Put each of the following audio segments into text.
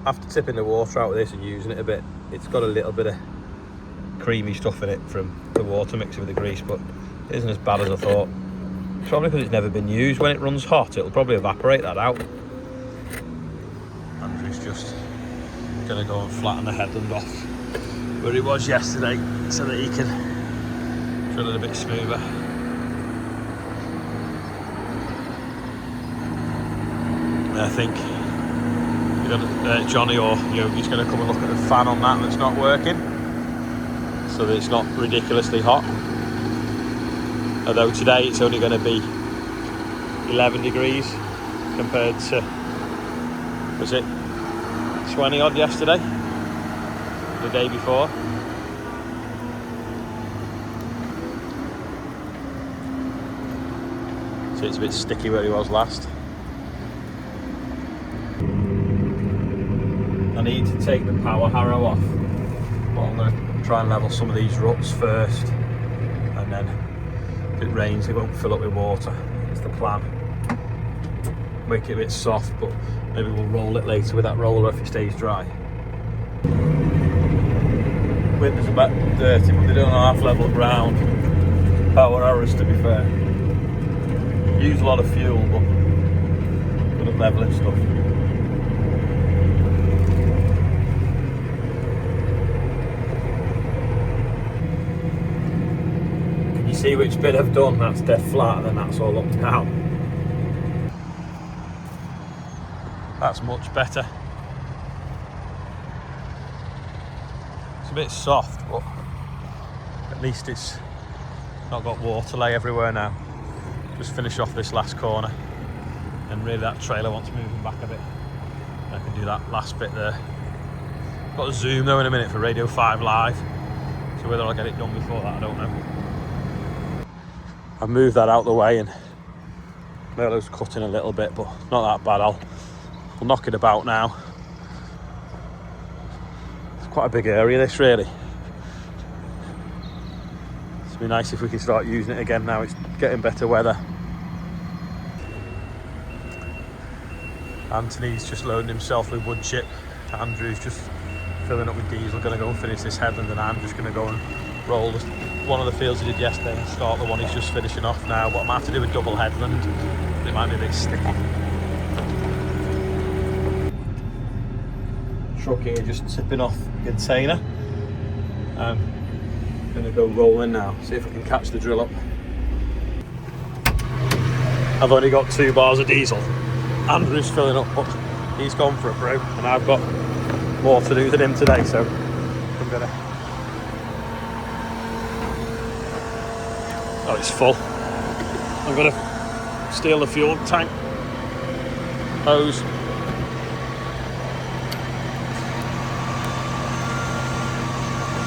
after tipping the water out with this and using it a bit, it's got a little bit of creamy stuff in it from the water mixing with the grease, but it isn't as bad as I thought. Probably because it's never been used. When it runs hot, it'll probably evaporate that out. Andrew's just gonna go and flatten the headland off where he was yesterday so that he can drill it a bit smoother. I think Johnny or Yogi's going to come and look at the fan on that that's not working, so that it's not ridiculously hot. Although today it's only going to be 11 degrees compared to, was it 20 odd yesterday, the day before. So it's a bit sticky where he was last. I need to take the power harrow off, but I'm going to try and level some of these ruts first, and then if it rains it won't fill up with water. It's the plan. Make it a bit soft, but maybe we'll roll it later with that roller if it stays dry. Winter's a bit dirty, but they're doing on half level ground. Power harrows, to be fair. Use a lot of fuel, but good at levelling stuff. See which bit I've done, that's dead flat, and then that's all up and down. That's much better. It's a bit soft, but at least it's not got water lay everywhere now. Just finish off this last corner, and really that trailer wants moving back a bit. I can do that last bit there. Got to zoom though in a minute for Radio 5 Live, so whether I'll get it done before that I don't know. I've moved that out the way, and Merlot's cutting a little bit, but not that bad. I'll knock it about now. It's quite a big area, this, really. It'd be nice if we can start using it again now it's getting better weather. Anthony's just loading himself with wood chip. Andrew's just filling up with diesel, going to go and finish this headland, and I'm just going to go and roll one of the fields he did yesterday and start the one he's just finishing off now. But I might have to do a double headland. It might be a bit sticky. Truck here just tipping off the container. I'm going to go rolling now, see if I can catch the drill up. I've only got 2 bars of diesel. Andrew's filling up, but he's gone for a brew, and I've got more to do than him today, so I'm going to... Oh, it's full. I'm going to steal the fuel tank hose.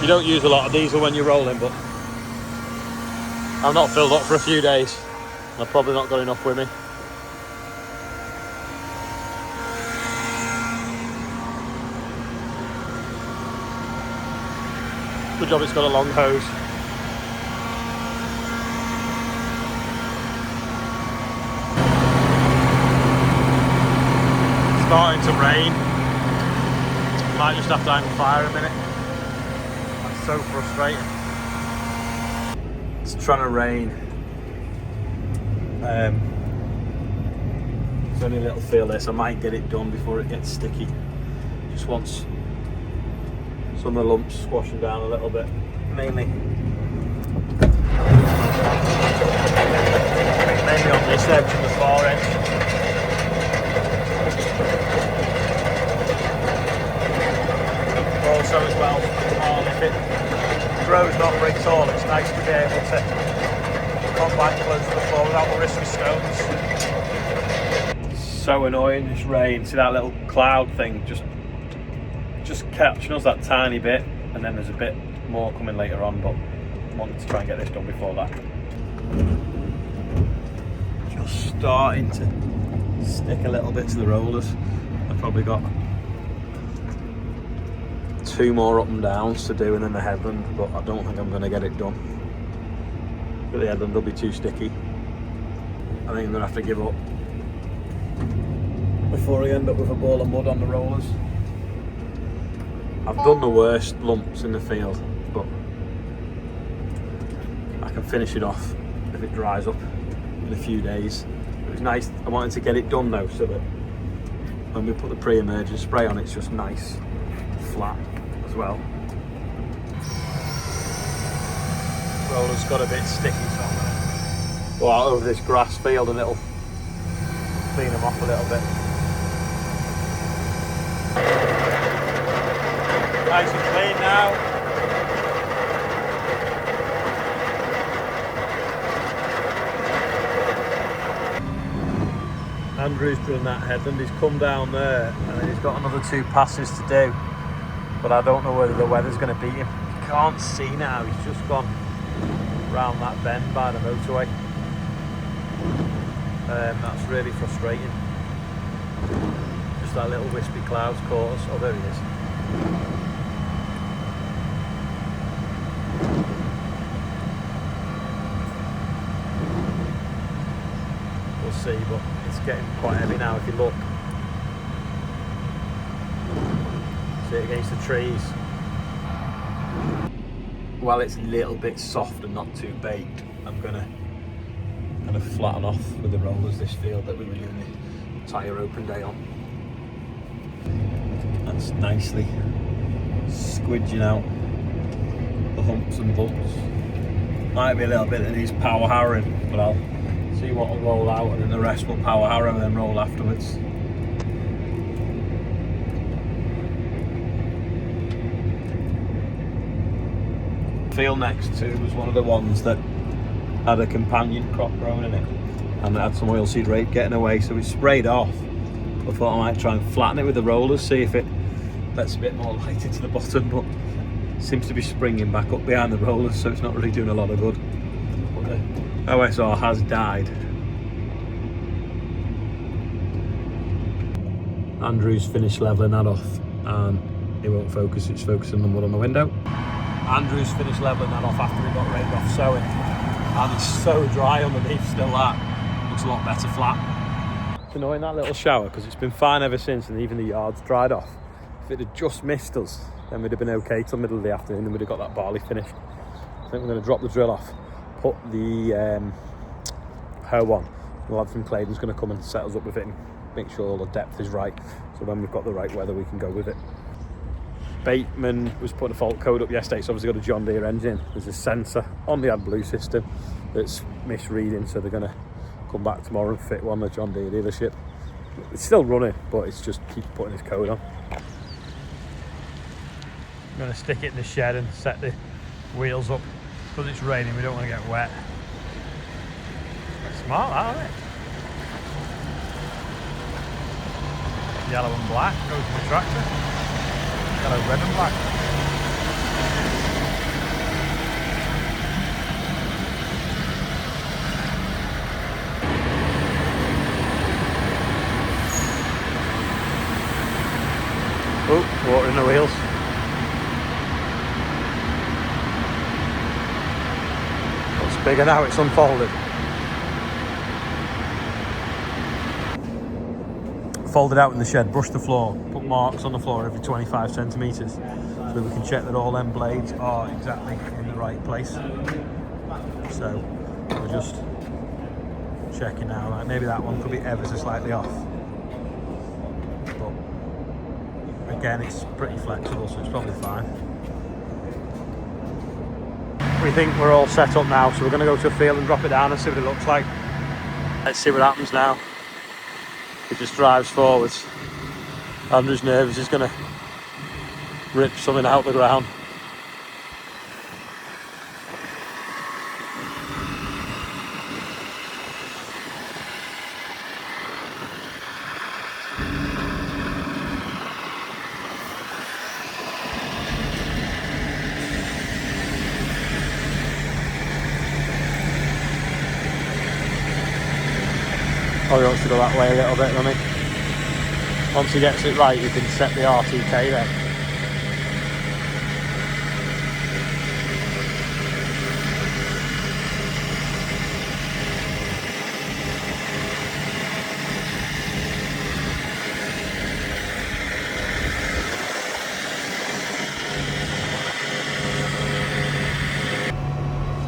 You don't use a lot of diesel when you're rolling, but I've not filled up for a few days. I've probably not got enough with me. Good job it's got a long hose. Starting to rain. Might just have to hang fire a minute. That's so frustrating. It's trying to rain. There's only a little feel there, so I might get it done before it gets sticky. Just wants some of the lumps squashing down a little bit, mainly on this edge and the far edge. Also as well, if it grows not very tall, it's nice to be able to come back close to the floor without the risk of stones. So annoying, this rain. See that little cloud thing just catching us that tiny bit, and then there's a bit more coming later on, but I wanted to try and get this done before that. Just starting to stick a little bit to the rollers. I've probably got 2 more up and downs to do, and then the headland, but I don't think I'm going to get it done. But the headland will be too sticky. I think I'm going to have to give up before I end up with a ball of mud on the rollers. I've done the worst lumps in the field, but I can finish it off if it dries up in a few days. It was nice, I wanted to get it done though, so that when we put the pre-emergent spray on, it's just nice, flat as well. Roller's got a bit sticky, so I'm gonna go out over this grass field and it'll clean them off a little bit. Nice and clean now. Andrew's done that headland, he's come down there and then he's got another 2 passes to do, but I don't know whether the weather's going to beat him. You can't see now, he's just gone round that bend by the motorway. That's really frustrating. Just that little wispy clouds caught us. Oh, there he is. We'll see, but it's getting quite heavy now if you look. See it against the trees. While it's a little bit soft and not too baked, I'm gonna kind of flatten off with the rollers this field that we were doing the tyre open day on. That's nicely squidging out the humps and bumps. Might be a little bit that needs power harrowing, but I'll see what will roll out and then the rest will power harrow and then roll afterwards. Field next to was one of the ones that had a companion crop growing in it and it had some oilseed rape getting away, so we sprayed off. I thought I might try and flatten it with the rollers, see if it lets a bit more light into the bottom, but it seems to be springing back up behind the rollers, so it's not really doing a lot of good. But the OSR has died. Andrew's finished levelling that off and it won't focus, it's focusing on the mud on the window. Andrew's finished levelling that off after he got rained off sowing, and it's so dry underneath still. That looks a lot better flat. It's annoying, that little shower, because it's been fine ever since and even the yard's dried off. If it had just missed us, then we'd have been okay till middle of the afternoon and we'd have got that barley finished. I think we're going to drop the drill off, put the hoe on. The lad from Claydon's going to come and set us up with it and make sure all the depth is right, so when we've got the right weather we can go with it. Bateman was putting a fault code up yesterday, so obviously got a John Deere engine. There's a sensor on the AdBlue system that's misreading, so they're going to come back tomorrow and fit one at the John Deere dealership. It's still running, but it's just keeps putting his code on. I'm going to stick it in the shed and set the wheels up. Because it's raining, we don't want to get wet. Smart, that, isn't it? Yellow and black goes to the tractor. Yellow, red and black. Oh, water in the wheels. It's bigger now, it's unfolded. Folded out in the shed, brushed the floor, put marks on the floor every 25 centimetres so that we can check that all them blades are exactly in the right place. So we're just checking now, like maybe that one could be ever so slightly off. But again, it's pretty flexible, so it's probably fine. We think we're all set up now, so we're going to go to a field and drop it down and see what it looks like. Let's see what happens now. It just drives forwards. Andrew's nervous, he's going to rip something out the ground. Oh, he wants to go that way a little bit, doesn't he? Once he gets it right, you can set the RTK there.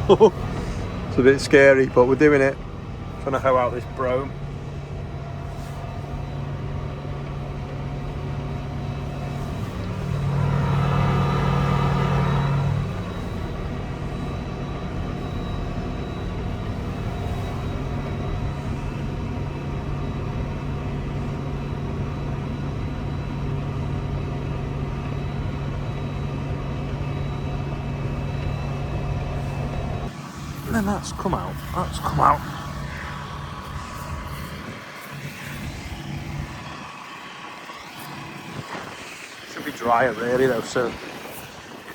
It's a bit scary, but we're doing it. Trying to hoe out this brome. And then that's come out. That's come out. Should be drier really though, so it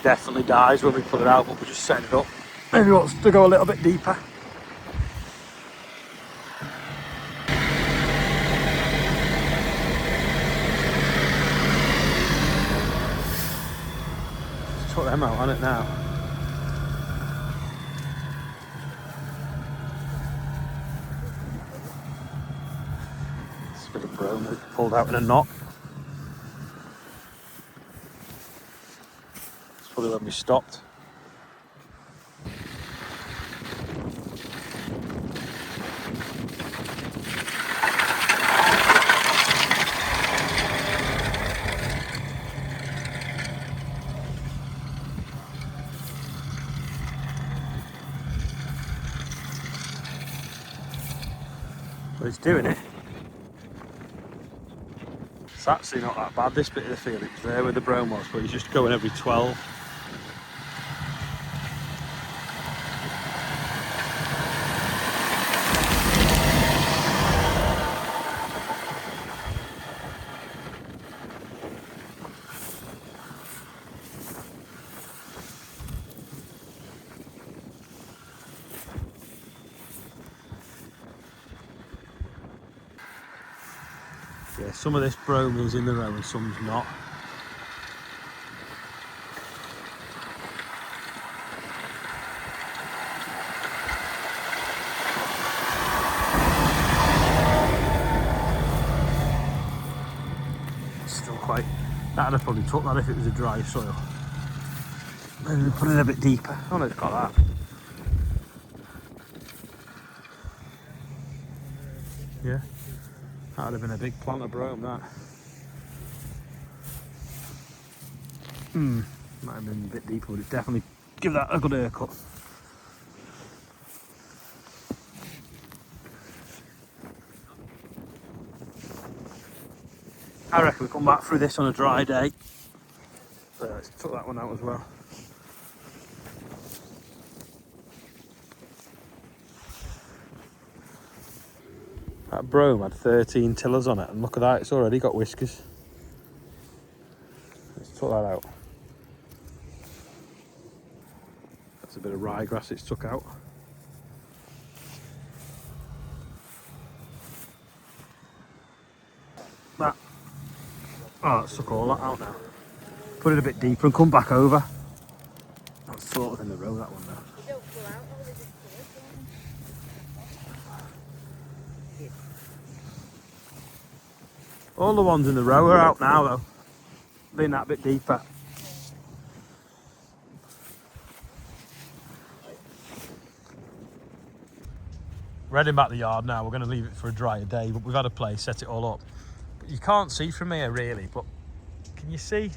definitely dies when we put it out, but we're just setting it up. Maybe it wants to go a little bit deeper. Let's put them out on it now. It's a bit of brome that pulled out in a knot. That's probably when we stopped. But it's doing it. It's actually not that bad, this bit of the field. It was there where the brome was, but it's just going every 12. Yeah, some of this brome is in the row and some's not. Still quite, that'd have probably took that if it was a dry soil. Maybe put it a bit deeper. Oh no, it's got that. Yeah, that would have been a big plant of brome, that. Might have been a bit deeper, but it definitely give that a good haircut. I reckon we come back through this on a dry day. So let's took that one out as well. That brome had 13 tillers on it, and look at that, it's already got whiskers. Let's took that out. That's a bit of ryegrass it's took out. That. Oh, it's took all that out now. Put it a bit deeper and come back over. That's sort of in the row, that one now. All the ones in the row are out now though. Being that bit deeper. We're heading back to the yard now. We're going to leave it for a drier day, but we've had a play, set it all up. But you can't see from here really, but can you see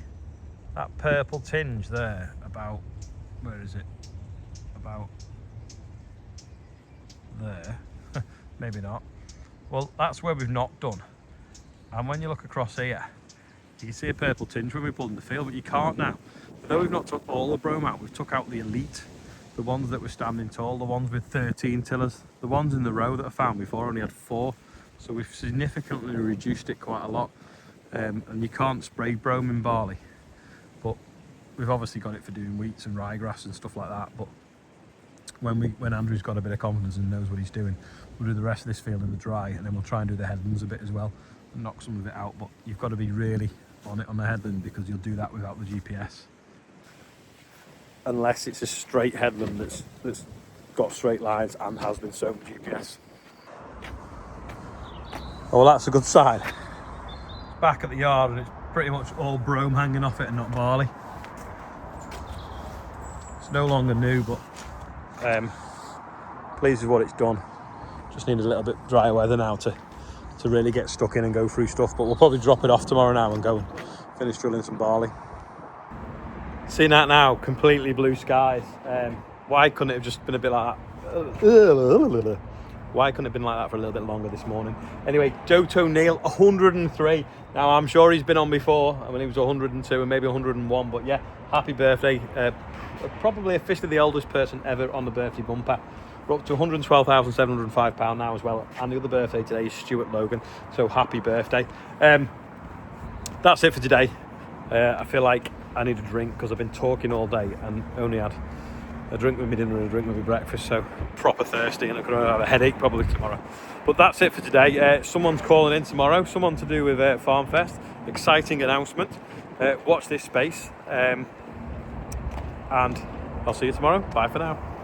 that purple tinge there? About, where is it? About there. Maybe not. Well, that's where we've not done. And when you look across here, you can see a purple tinge when we pulled in the field, but you can't now. Although we've not took all the brome out, we've took out the elite, the ones that were standing tall, the ones with 13 tillers. The ones in the row that I found before only had 4, so we've significantly reduced it quite a lot. And you can't spray brome in barley, but we've obviously got it for doing wheats and ryegrass and stuff like that. But when Andrew's got a bit of confidence and knows what he's doing, we'll do the rest of this field in the dry, and then we'll try and do the headlands a bit as well and knock some of it out. But you've got to be really on it on the headland, because you'll do that without the GPS. Unless it's a straight headland that's got straight lines and has been sown with GPS. Oh, well, that's a good sign. It's back at the yard and it's pretty much all brome hanging off it and not barley. It's no longer new, but Pleased with what it's done. Just need a little bit drier weather now to really get stuck in and go through stuff, but we'll probably drop it off tomorrow now and go and finish drilling some barley. Seeing that now, completely blue skies. Why couldn't it have just been a bit like that? Why couldn't it have been like that for a little bit longer this morning? Anyway, Joto Neil, 103. Now, I'm sure he's been on before. I mean, he was 102 and maybe 101, but yeah, happy birthday. Probably officially the oldest person ever on the birthday bumper. We're up to £112,705 now as well. And the other birthday today is Stuart Logan. So happy birthday. That's it for today. I feel like I need a drink because I've been talking all day and only had a drink with me dinner and a drink with me breakfast. So proper thirsty and I'm going to have a headache probably tomorrow. But that's it for today. Someone's calling in tomorrow. Someone to do with Farm Fest. Exciting announcement. Watch this space. And I'll see you tomorrow. Bye for now.